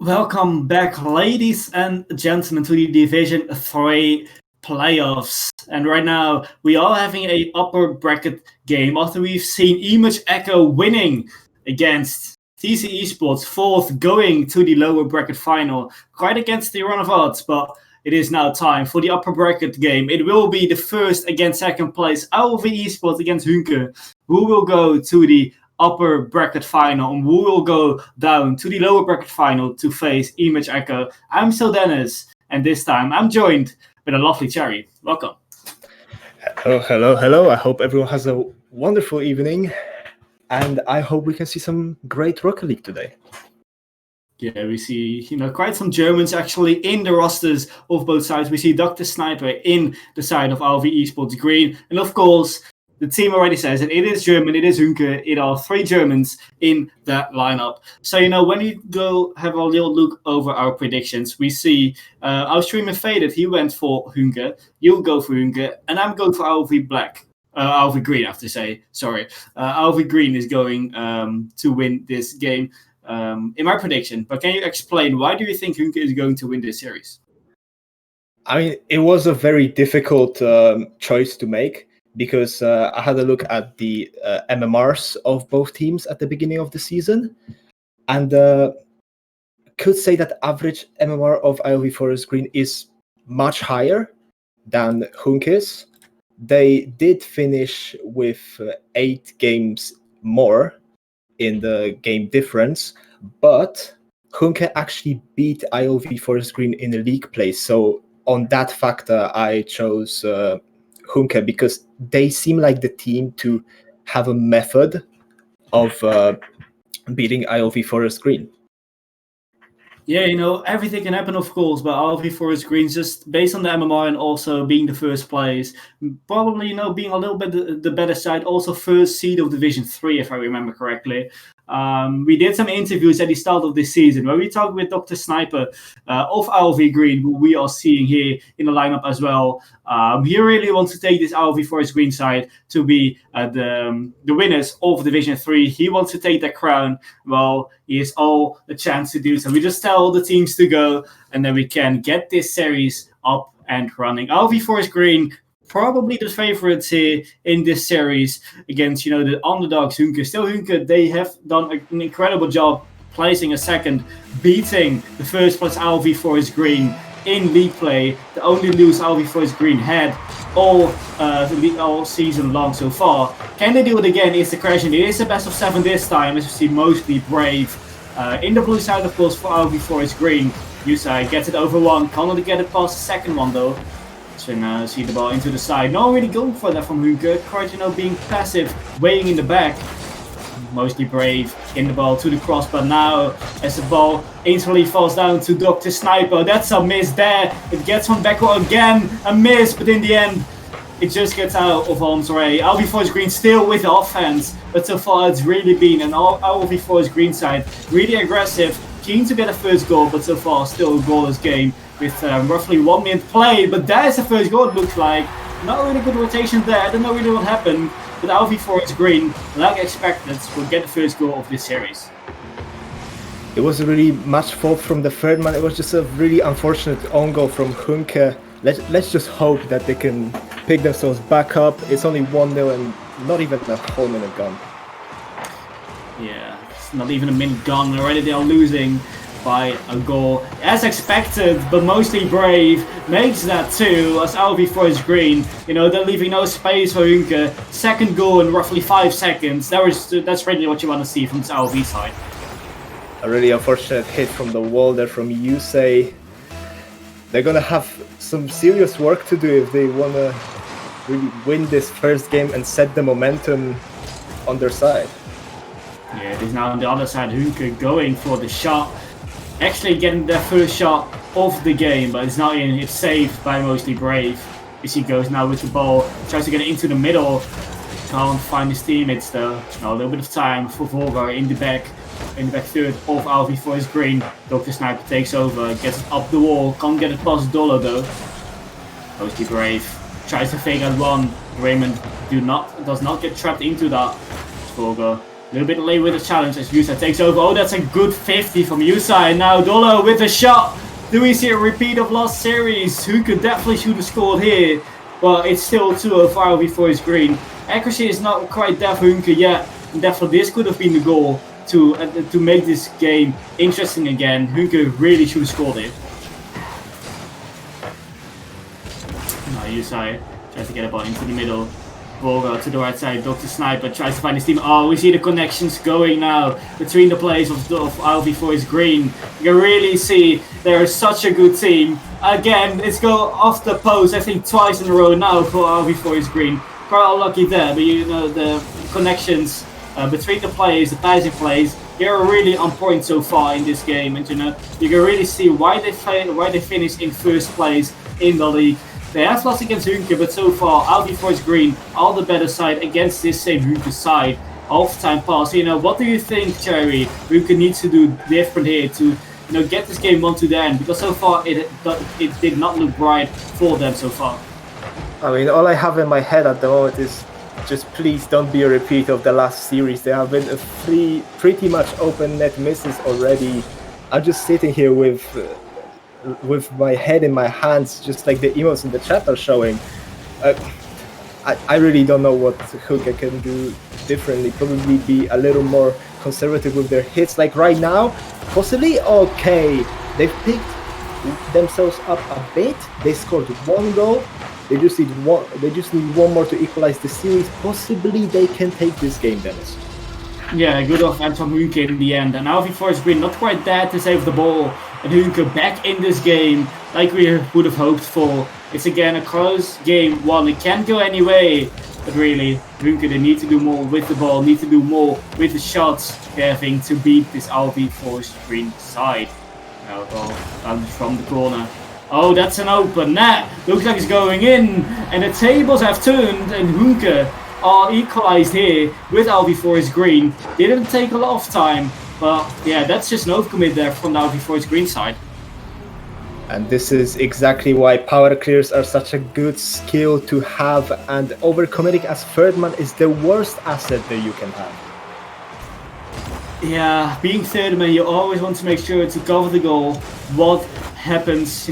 Welcome back, ladies and gentlemen, to the Division 3 playoffs. And right now, we are having a upper bracket game after we've seen Image Echo winning against TC Esports, fourth, going to the lower bracket final, quite against the run of odds, but it is now time for the upper bracket game. It will be the first against second place, ILV Esports against Hünke, who will go to the upper bracket final, and we will go down to the lower bracket final to face Image Echo. I'm still Dennis, and this time I'm joined with a lovely Cherry. Welcome. Hello. I hope everyone has a wonderful evening, and I hope we can see some great Rocket League today. Yeah, we see quite some Germans actually in the rosters of both sides. We see Dr. Sniper in the side of ILV Esports Green, and of course, the team already says it is German, it is Hünke, it are three Germans in that lineup. So, when you go have a little look over our predictions, we see our streamer Faded, he went for Hünke, you'll go for Hünke, and I'm going for ILV Black. ILV Green, I have to say, sorry. ILV Green is going to win this game in my prediction. But can you explain, why do you think Hünke is going to win this series? I mean, it was a very difficult choice to make, because I had a look at the MMRs of both teams at the beginning of the season, and could say that average MMR of ILV Forest Green is much higher than Hünke's. They did finish with 8 games more in the game difference, but Hünke actually beat ILV Forest Green in the league play. So on that factor, I chose Hünke, because they seem like the team to have a method of beating ILV Forest Green. Yeah, everything can happen, of course, but ILV Forest Green, just based on the MMR and also being the first place, probably, being a little bit the better side, also first seed of Division 3, if I remember correctly. We did some interviews at the start of this season where we talked with Dr. Sniper of ILV Green, who we are seeing here in the lineup as well. He really wants to take this ILV Forest Green side to be the winners of Division 3. He wants to take that crown. Well, he has all the chance to do so. We just tell all the teams to go, and then we can get this series up and running. ILV Forest Green, probably the favorites here in this series against, the underdogs, Hünke. Still, Hünke, they have done an incredible job placing a second, beating the first place ILV Forest Green in league play. The only lose ILV Forest Green had all season long so far. Can they do it again is the question. It is a best of 7 this time, as you see mostly Brave. In the blue side, of course, for ILV Forest Green. Yusai gets it over one, can't really get it past the second one though. So see the ball into the side. Not really going for that from Hünke. Quite, being passive, waiting in the back. Mostly Brave in the ball to the cross, but now as the ball instantly falls down to Dr. Sniper, that's a miss there. It gets one back again, a miss, but in the end, it just gets out of harm's way. ILV Forest Green still with the offense, but so far it's really been an ILV Forest Green side really aggressive, keen to get a first goal, but so far still a goalless game with roughly 1 minute play. But there's the first goal, it looks like. Not really good rotation there. I don't know really what happened, but ILV Forest Green, like expected, will get the first goal of this series. It was a really much fault from the third man. It was just a really unfortunate own goal from Hünke. Let's just hope that they can pick themselves back up. It's only 1-0 and not even a whole minute gone. Yeah, it's not even a minute gone. Already they are losing by a goal. As expected, but mostly Brave makes that too, as ILV Forest Green, they're leaving no space for Hünke. Second goal in roughly 5 seconds. That's really what you want to see from this ILV side. A really unfortunate hit from the wall there from Yusei. They're gonna have some serious work to do if they wanna really win this first game and set the momentum on their side. Yeah, it is now on the other side, Hünke going for the shot. Actually getting their first shot of the game, but it's not in. It's saved by mostly Brave. As he goes now with the ball, tries to get it into the middle. Can't find his teammates though. Now a little bit of time for Volgar in the back third of ILV Forest Green. Dr. Sniper takes over, gets it up the wall, can't get it past Dollar though. Mostly Brave tries to fake out one. Raymond does not get trapped into that. Volgar A little bit late with the challenge as Yusai takes over. Oh, that's a good 50 from Yusai. And now Dolo with a shot. Do we see a repeat of last series? Hünke definitely should have scored here. But it's still 2-0 for ILV Forest Green. Accuracy is not quite there for Hünke yet. And definitely this could have been the goal to make this game interesting again. Hünke really should have scored it. Now Yusai tries to get a ball into the middle. Volga to the right side, Dr. Sniper tries to find his team. Oh, we see the connections going now between the players of ILV Forest Green. You can really see they're such a good team. Again, it's go off the post, I think twice in a row now for ILV Forest Green. Quite unlucky there, but you know, the connections between the players, the passing plays, they're really on point so far in this game. And you know, you can really see why they finished in first place in the league. They have lost against Hünke, but so far, ILV Forest Green are the better side against this same Hünke side. Half-time pass. You know, what do you think, Cherry? Hünke needs to do different here to, get this game on to the end? Because so far, it did not look bright for them so far. I mean, all I have in my head at the moment is just please don't be a repeat of the last series. There have been pretty much open net misses already. I'm just sitting here with my head in my hands, just like the emotes in the chat are showing. I really don't know what Hünke can do differently. Probably be a little more conservative with their hits. Like right now, possibly okay. They've picked themselves up a bit. They scored 1 goal. They just need one more to equalize the series. Possibly they can take this game, Dennis. Yeah, good offense from Hünke in the end. And ILV Forest Green not quite there to save the ball. And Hünke back in this game like we would have hoped for. It's again a close game 1. It can't go any way. But really, Hünke, they need to do more with the ball, need to do more with the shots they're having to beat this ILV Forest Green side. Now ball comes from the corner. Oh, that's an open net. Looks like it's going in. And the tables have turned and Hünke are equalized here with ILV Forest Green. Didn't take a lot of time, but yeah, that's just an overcommit there from the ILV Forest Green side. And this is exactly why power clears are such a good skill to have, and overcommitting as third man is the worst asset that you can have. Yeah, being third man, you always want to make sure to cover the goal. What happens,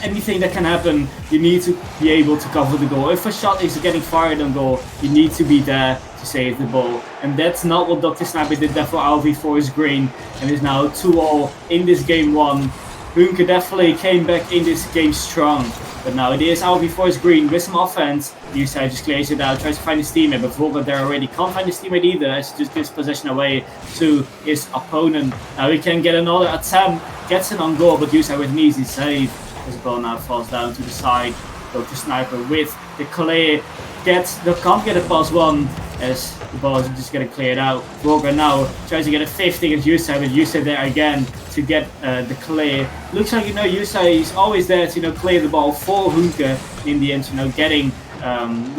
anything that can happen, you need to be able to cover the goal. If a shot is getting fired on goal, you need to be there to save the ball. And that's not what Dr. Sniper did there for ILV Forest Green, and is now 2-2 in this game 1. Hünke definitely came back in this game strong. But now it is ILV Forest Green with some offense. Yusai just clears it out, tries to find his teammate, but Volga there already can't find his teammate either, as he just gives possession away to his opponent. Now he can get another attempt, gets it on goal, but Yusai with an easy save. As the ball now falls down to the side. Dr. Sniper with the clear, can't get a +1 as the ball is just getting cleared out. Volga now tries to get a 50 against Yusai, but Yusai there again to get the clear. Looks like Yusai is always there to clear the ball for Hünke in the end, getting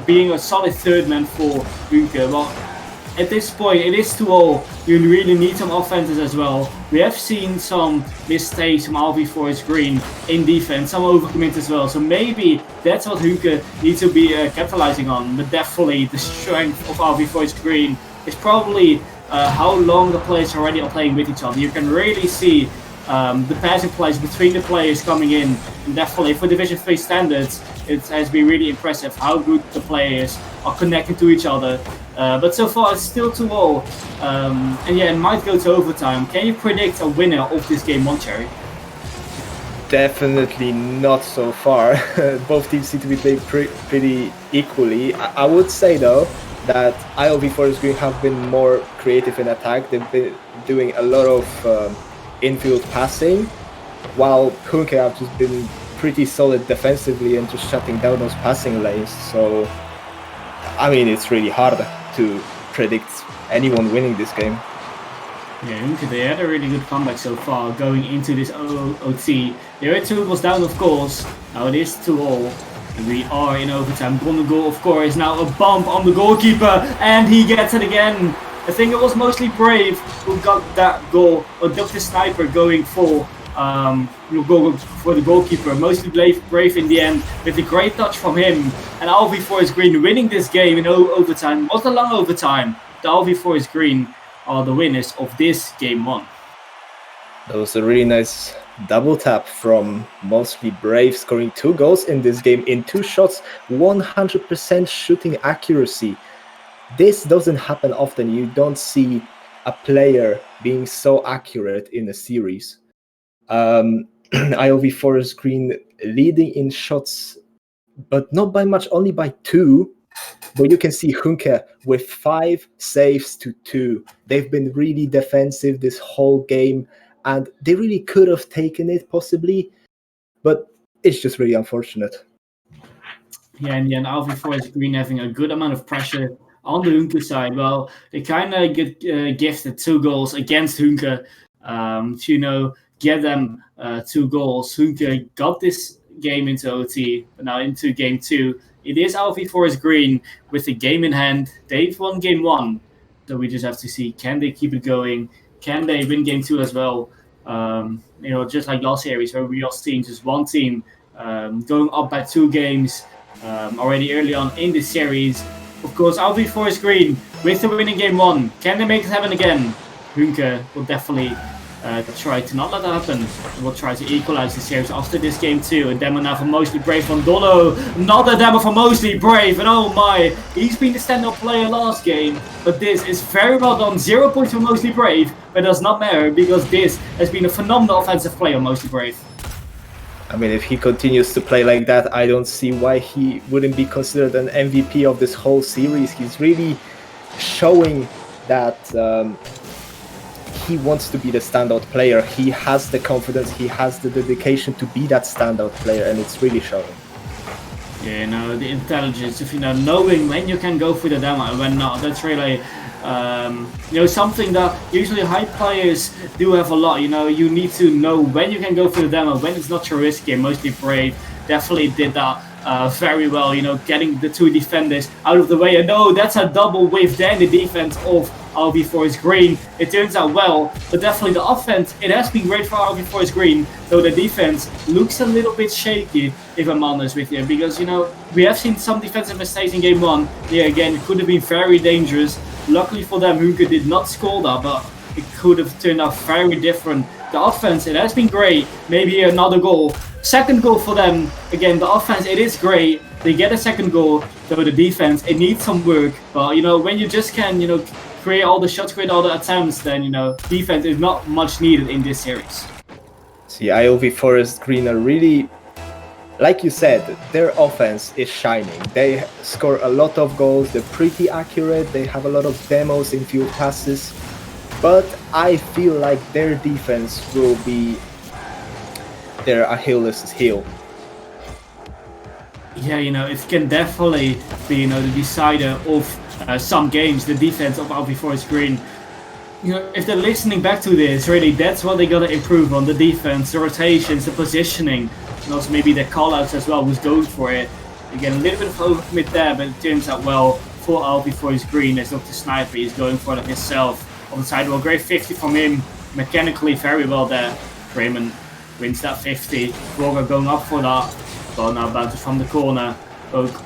being a solid third man for Hünke. Well, at this point it is 2-0. You really need some offenses as well. We have seen some mistakes from ILV Forest Green in defense, some overcommit as well. So maybe that's what Hünke needs to be capitalizing on. But definitely the strength of ILV Forest Green is probably how long the players already are playing with each other. You can really see the passing plays between the players coming in. And definitely for Division 3 standards, it has been really impressive how good the players are connecting to each other. But so far it's still 2-0. And yeah, it might go to overtime. Can you predict a winner of this game 1, Cherry? Definitely not so far. Both teams seem to be playing pretty equally. I would say though that ILV Forest Green have been more creative in attack. They've been doing a lot of infield passing, while Hünke have just been pretty solid defensively and just shutting down those passing lanes. So, I mean, it's really hard to predict anyone winning this game. Yeah, Hünke, they had a really good comeback so far going into this OT. They were 2 goals down, of course. Now it is 2-0. And we are in overtime. Bonne goal, of course. Now a bump on the goalkeeper, and he gets it again. I think it was mostly Brave who got that goal, or Dr. Sniper going for the goalkeeper. Mostly Brave in the end, with a great touch from him. And ILV Forest Green winning this game in overtime. What a long overtime. the ILV Forest Green are the winners of this game 1. That was a really nice double tap from Mostly Brave, scoring 2 goals in this game in 2 shots, 100% shooting accuracy. This doesn't happen often. You don't see a player being so accurate in a series. ILV Forest Green leading in shots, but not by much, only by 2. But you can see Hünke with 5 saves to 2. They've been really defensive this whole game, and they really could have taken it possibly, but it's just really unfortunate. Yeah, in the end, ILV Forest Green having a good amount of pressure on the Hünke side. Well, they kind of get gifted 2 goals against Hünke to, get them 2 goals. Hünke got this game into OT, but now into game 2. It is ILV Forest Green with the game in hand. They've won game 1, so we just have to see, can they keep it going? Can they win game 2 as well? Just like last series where we all seen just one team going up by 2 games already early on in this series. Of course, ILV Forest Green with the winning game 1. Can they make it happen again? Hünke will definitely try to not let that happen. We'll try to equalize the series after this game 2. A demo now for Mostly Brave from Dolo. Another demo for Mostly Brave. And oh my, he's been the stand-up player last game. But this is very well done. 0 points for Mostly Brave. But it does not matter because this has been a phenomenal offensive player, Mostly Brave. I mean, if he continues to play like that, I don't see why he wouldn't be considered an MVP of this whole series. He's really showing that he wants to be the standout player. He has the confidence, he has the dedication to be that standout player, and it's really showing. Yeah, the intelligence of knowing when you can go for the demo and when not. That's really something that usually high players do have a lot. You need to know when you can go for the demo, when it's not your risk game. Mostly Brave definitely did that very well, getting the 2 defenders out of the way. And that's a double wave there in the defense of ILV Forest Green. It turns out well, but definitely the offense, it has been great for ILV Forest Green, though the defense looks a little bit shaky, if I'm honest with you, because, we have seen some defensive mistakes in game 1. Yeah, again, it could have been very dangerous. Luckily for them, Hünke did not score that, but it could have turned out very different. The offense, it has been great. Maybe another goal. Second goal for them. Again, the offense, it is great. They get a second goal, though the defense, it needs some work. But, when you just can, create all the shots, create all the attempts, then, defense is not much needed in this series. See, ILV Forest Green are really, like you said, their offense is shining. They score a lot of goals, they're pretty accurate, they have a lot of demos in field passes, but I feel like their defense will be their Achilles' heel. Yeah, it can definitely be, the decider of some games, the defense of ILV Forest Green. If they're listening back to this, really, that's what they gotta improve on: the defense, the rotations, the positioning, and also maybe the call-outs as well, who's going for it. Again, a little bit of overcommit there, but it turns out well for ILV Forest Green as Dr. Sniper is going for it himself. On the sidewall, great 50 from him, mechanically very well there. Raymond wins that 50, Roger going up for that. Ball now bounces from the corner,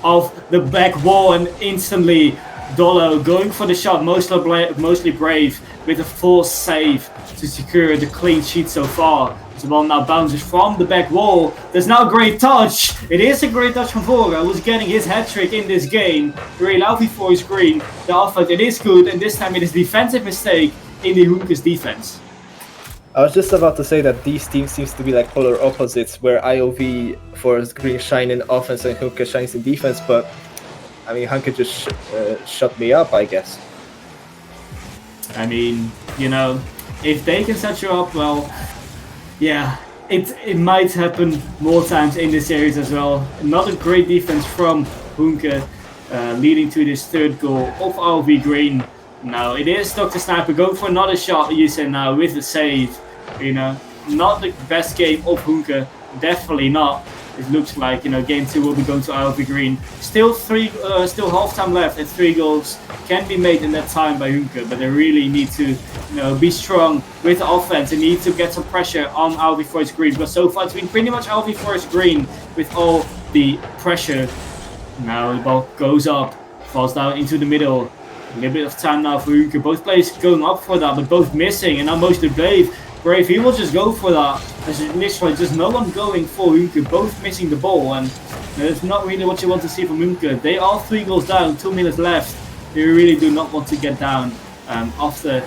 off the back wall, and instantly Dolo going for the shot, mostly Brave with a forced save to secure the clean sheet so far. The ball now bounces from the back wall. There's now a great touch. It is a great touch from Vora, who's getting his hat-trick in this game. Really ILV Forest Green. The offense, it is good, and this time it is defensive mistake in the Hünke's defense. I was just about to say that these teams seems to be like polar opposites, where ILV Forest Green shine in offense and Hünke shines in defense, but I mean, Hünke just shut me up, I guess. I mean, if they can set you up, well, yeah, it might happen more times in this series as well. Not a great defense from Hünke, leading to this 3rd goal of ILV Green. Now, it is Dr. Sniper going for another shot, you said now, with the save. Not the best game of Hünke, definitely not. It looks like, game 2 will be going to ILV Green. Still half time left, and 3 goals can be made in that time by Hünke, but they really need to, be strong with the offense. They need to get some pressure on ILV Forest Green, but so far it's been pretty much ILV Forest Green with all the pressure. Now the ball goes up, falls down into the middle. A little bit of time now for Hünke. Both players going up for that, but both missing. And now mostly Brave, he will just go for that. There's literally just no one going for Hünke. Both missing the ball, and it's not really what you want to see from Hünke. They are 3 goals down, 2 minutes left. They really do not want to get down after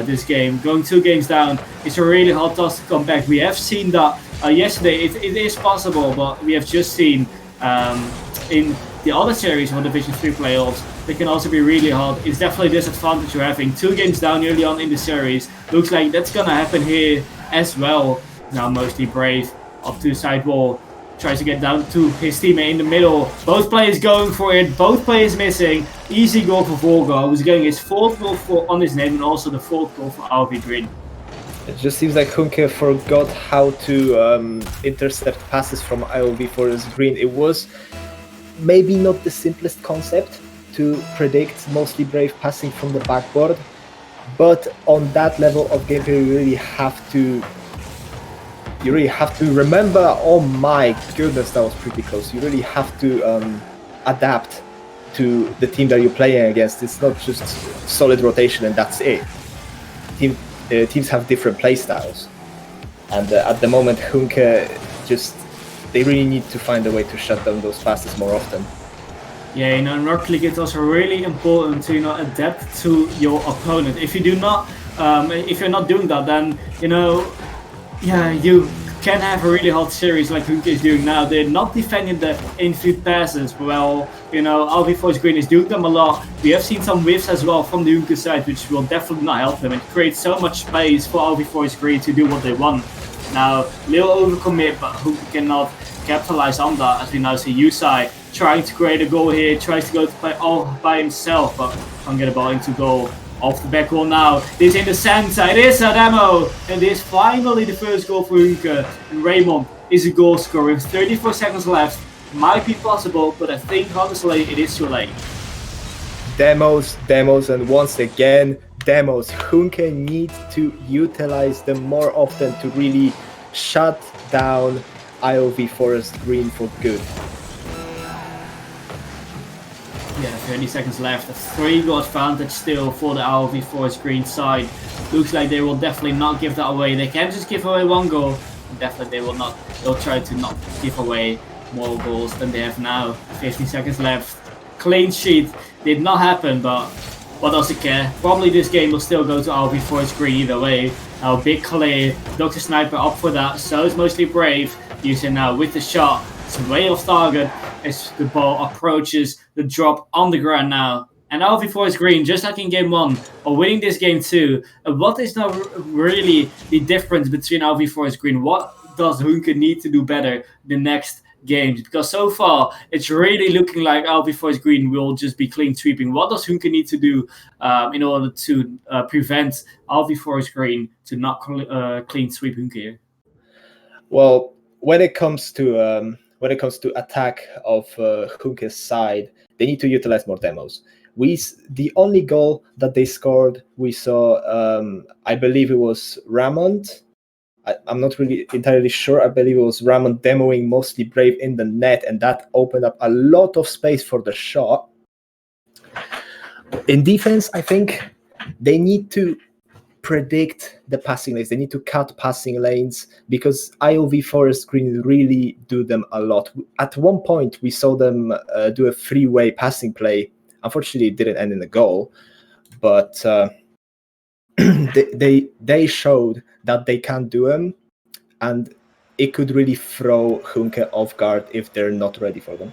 this game. Going 2 games down, it's a really hard task to come back. We have seen that yesterday. It is possible, but we have just seen in the other series for Division 3 playoffs, they can also be really hard. It's definitely a disadvantage you're having. 2 games down early on in the series. Looks like that's gonna happen here as well. Now mostly Brave up to the side wall. Tries to get down to his teammate in the middle. Both players going for it. Both players missing. Easy goal for Volga, who's getting his 4th goal on his name and also the 4th goal for ILV Green. It just seems like Hünke forgot how to intercept passes from ILV Forest Green. It was maybe not the simplest concept to predict mostly Brave passing from the backboard, but on that level of gameplay you really have to remember, oh my goodness, that was pretty close. You really have to adapt to the team that you're playing against. It's not just solid rotation and that's it. Teams have different play styles, and at the moment Hünke they really need to find a way to shut down those passes more often. Yeah, in Rocket League it's also really important to adapt to your opponent. If you do not, if you're not doing that, then you can have a really hard series like Hünke is doing now. They're not defending the infield passes well. ILV Forest Green is doing them a lot. We have seen some whiffs as well from the Hünke side, which will definitely not help them. It creates so much space for ILV Forest Green to do what they want. Now, little overcommit, but Hünke cannot capitalize on that, as we now see Yusai trying to create a goal here, tries to go to play all by himself, but can't get a ball into goal. Off the back goal now, this in the center, it is Adamo, and it is finally the first goal for Hünke. And Raymond is a goal scorer with 34 seconds left. Might be possible, but I think honestly it is too late. Demos, and once again, demos. Hünke needs to utilize them more often to really shut down ILV Forest Green for good. Yeah, 30 seconds left. A 3-goal advantage still for the ILV Forest Green side. Looks like they will definitely not give that away. They can't just give away 1 goal. Definitely they will not. They'll try to not give away more goals than they have now. 15 seconds left. Clean sheet did not happen, but what does it care? Probably this game will still go to ILV Forest Green either way. Now big clear. Dr. Sniper up for that. So is mostly Brave. Using now with the shot. It's way off target as the ball approaches the drop on the ground now. And ILV Forest Green, just like in game 1, are winning this game too. And what is now really the difference between ILV Forest Green? What does Hünke need to do better the next games? Because so far, it's really looking like ILV Forest Green will just be clean sweeping. What does Hünke need to do in order to prevent ILV Forest Green to not clean sweep Hünke here? Well, when it comes to attack of Hünke's side, they need to utilize more demos. The only goal that they scored, we saw, I believe it was Ramond. I'm not really entirely sure. I believe it was Ramond demoing mostly Brave in the net, and that opened up a lot of space for the shot. In defense, I think they need to predict the passing lanes. They need to cut passing lanes because ILV Forest Green really do them a lot. At one point, we saw them do a three-way passing play. Unfortunately, it didn't end in a goal, but they showed that they can do them, and it could really throw Hünke off guard if they're not ready for them.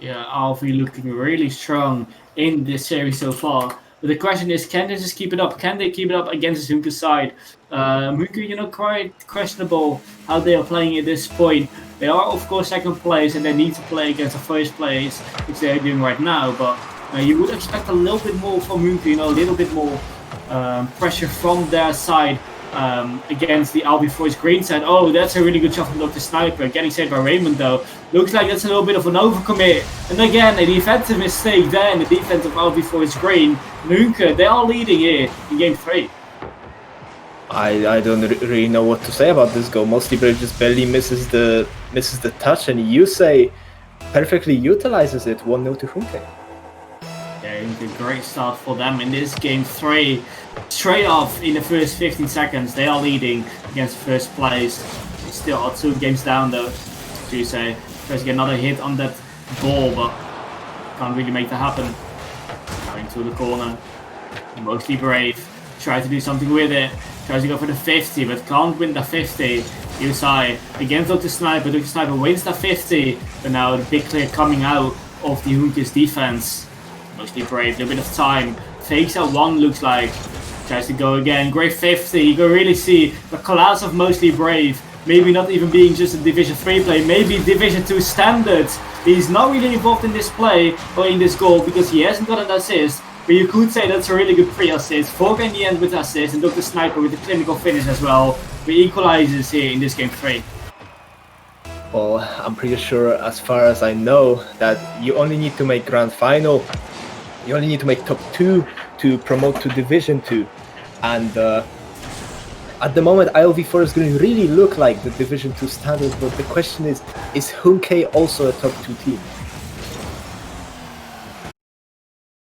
Yeah, ILV looking really strong in this series so far. But the question is, can they just keep it up? Can they keep it up against Hünke side? Hünke, quite questionable how they are playing at this point. They are, of course, second place, and they need to play against the first place, which they are doing right now. But you would expect a little bit more from Hünke, a little bit more pressure from their side against the ILV Forest Green side. Oh, that's a really good shot from Dr. Sniper. Getting saved by Raymond, though. Looks like that's a little bit of an overcommit. And again, a defensive mistake there in the defense of ILV Forest Green. Hünke, they are leading here in game 3. I don't really know what to say about this goal. Mostly Brave just barely misses the touch, and Yusei perfectly utilizes it. 1-0 to Hünke. Yeah, Hünke, great start for them in this game 3. Straight off in the first 15 seconds, they are leading against first place. They still are 2 games down though, to say. First get another hit on that ball, but can't really make that happen. Going to the corner, mostly brave. Try to do something with it. Tries to go for the 50, but can't win the 50. Usai against Dr. Sniper. Dr. Sniper wins the 50, but now the big clear coming out of the Hünke's defense. Mostly brave, a little bit of time. Fakes out 1, looks like. Tries to go again. Great 50. You can really see the class of Mostly Brave. Maybe not even being just a Division 3 play, maybe Division 2 standards. He's not really involved in this play or in this goal because he hasn't got an assist. But you could say that's a really good pre-assist. Hünke in the end with the assist and Dr. Sniper with the clinical finish as well. The equalizers here in this game 3. Well, I'm pretty sure, as far as I know, that you only need to make Grand Final. You only need to make top 2 to promote to Division 2. And at the moment, ILV4 is going to really look like the Division 2 standard. But the question is Hünke also a top 2 team?